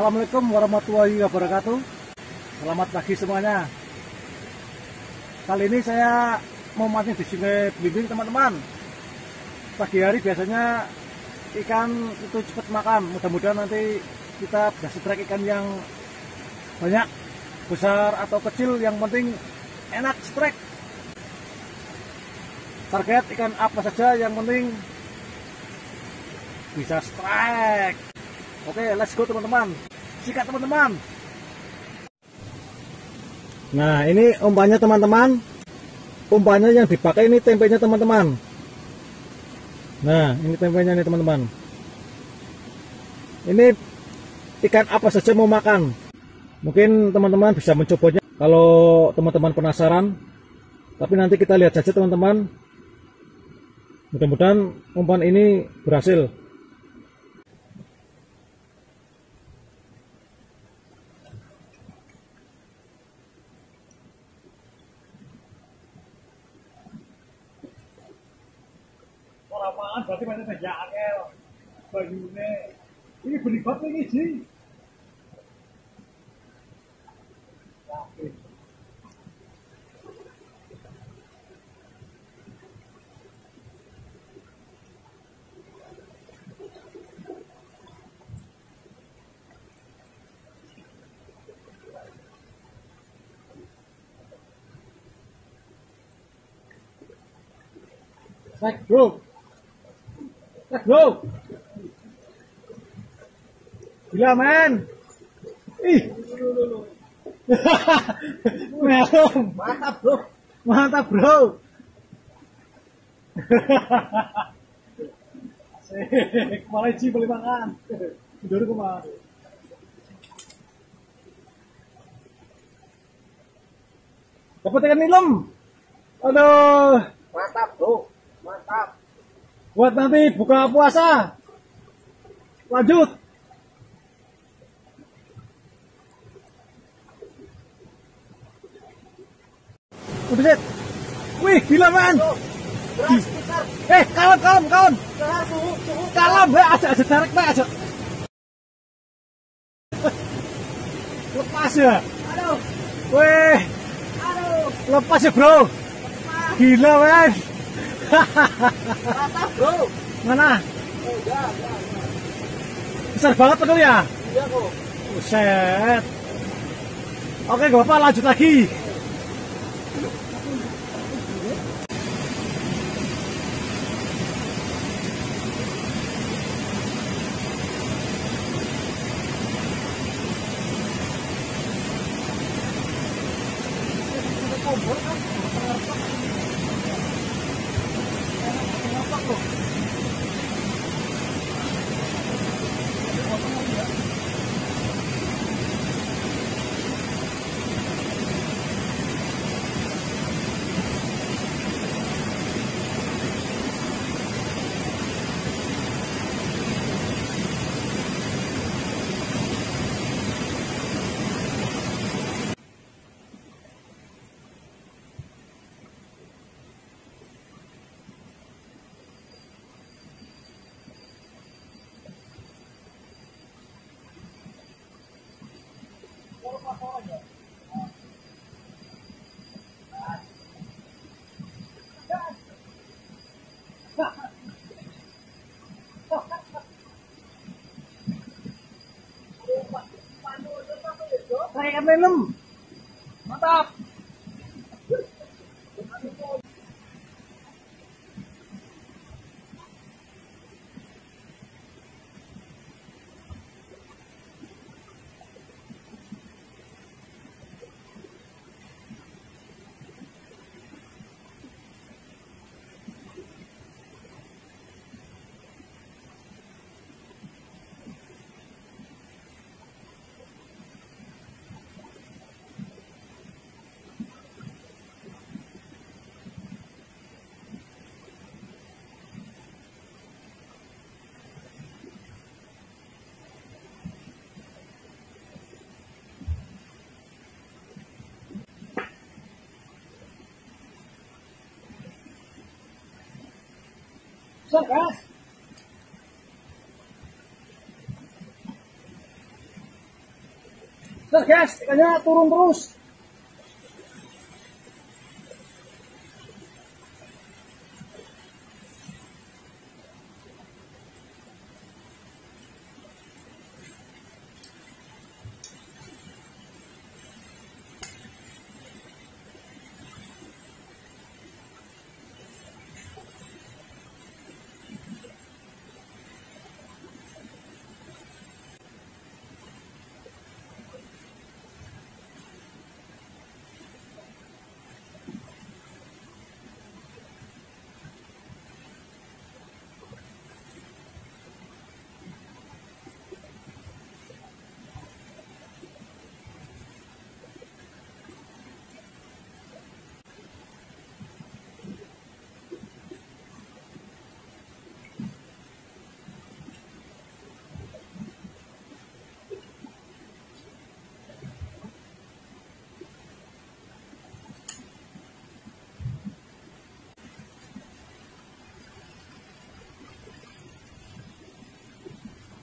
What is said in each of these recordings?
Assalamualaikum warahmatullahi wabarakatuh. Selamat pagi semuanya. Kali ini saya mau mancing di Sungai Belimbing, teman-teman. Pagi hari biasanya ikan itu cepat makan. Mudah-mudahan nanti kita bisa strike ikan yang banyak, besar atau kecil, yang penting enak strike. Target ikan apa saja, yang penting bisa strike. Oke, let's go teman-teman. Sikat teman-teman. Nah, ini umpannya teman-teman. Umpannya yang dipakai ini tempenya teman-teman. Nah, ini tempenya nih teman-teman. Ini ikan apa saja mau makan. Mungkin teman-teman bisa mencobanya kalau teman-teman penasaran. Tapi nanti kita lihat saja teman-teman. Mudah-mudahan umpan ini berhasil. Apaan berarti banyak saja angel banyune ini beribat lagi sih. Strike bro, strike bro, gila men. Ih, melom, mantap bro, mantap bro. Asik, malah Ci boleh makan. Tidur kemana? Dapat ikan nilem. Aduh, Mantap bro, mantap. buat nanti buka puasa. Lanjut. Buset. Wih, gila man. Kalem. Kalem, aja tarik aja. Lepas ya. Aduh, Wih, aduh, lepas ya bro. Gila man. mantap bro. Mana? Oh ya. Besar banget betul ya? Iya kok. Buset. Oke, gak apa-apa, lanjut lagi. Saya ikan lem. Mantap. Besar, Bentar guys, ikannya turun terus.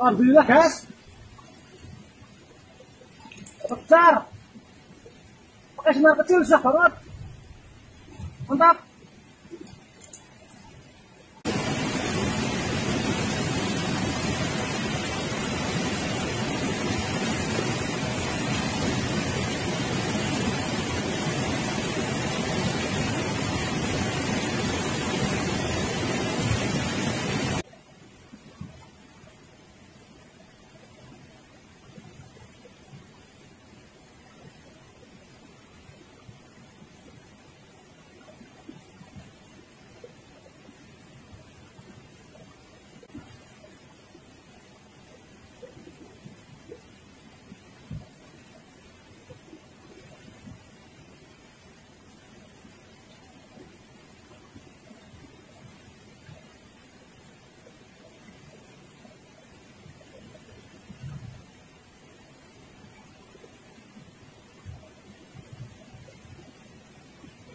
Alhamdulillah guys, besar, pakai senar kecil susah banget, mantap.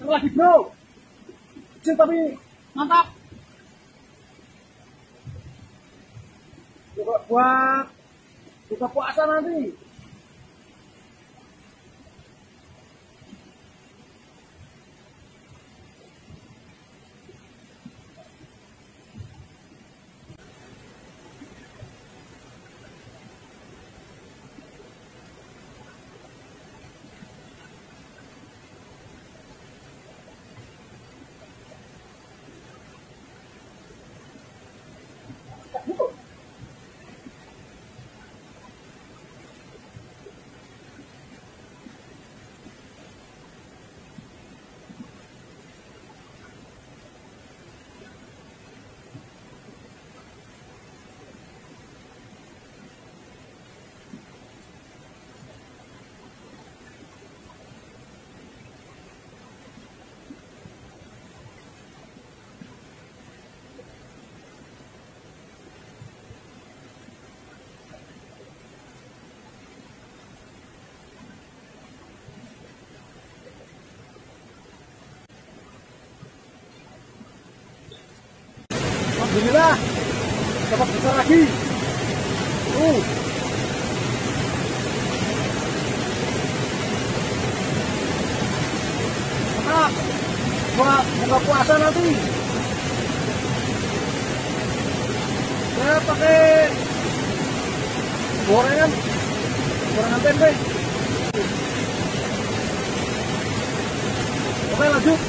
Lagi bro, kecil tapi mantap. Coba buat buka puasa nanti. Alhamdulillah dapat besar lagi. Mantap. Buat buka puasa nanti. Saya pakai gorengan tempe. Oke, lanjut.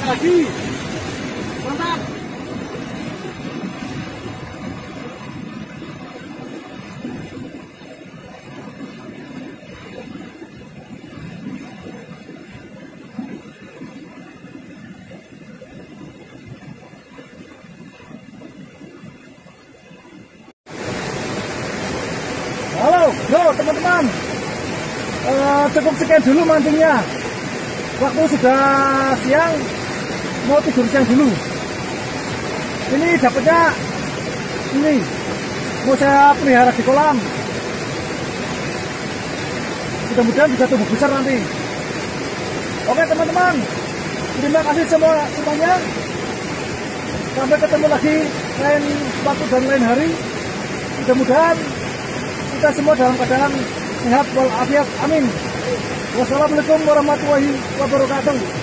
Lagi, mantap. teman-teman. Cukup sekian dulu mancingnya. Waktu sudah siang, mau tidur siang dulu. Ini dapatnya ini mau saya pelihara di kolam. Mudah-mudahan bisa tumbuh besar nanti. Oke teman-teman, terima kasih semuanya. Sampai ketemu lagi lain waktu dan lain hari. Mudah-mudahan kita semua dalam keadaan sehat walafiat. Amin. Wassalamualaikum warahmatullahi wabarakatuh.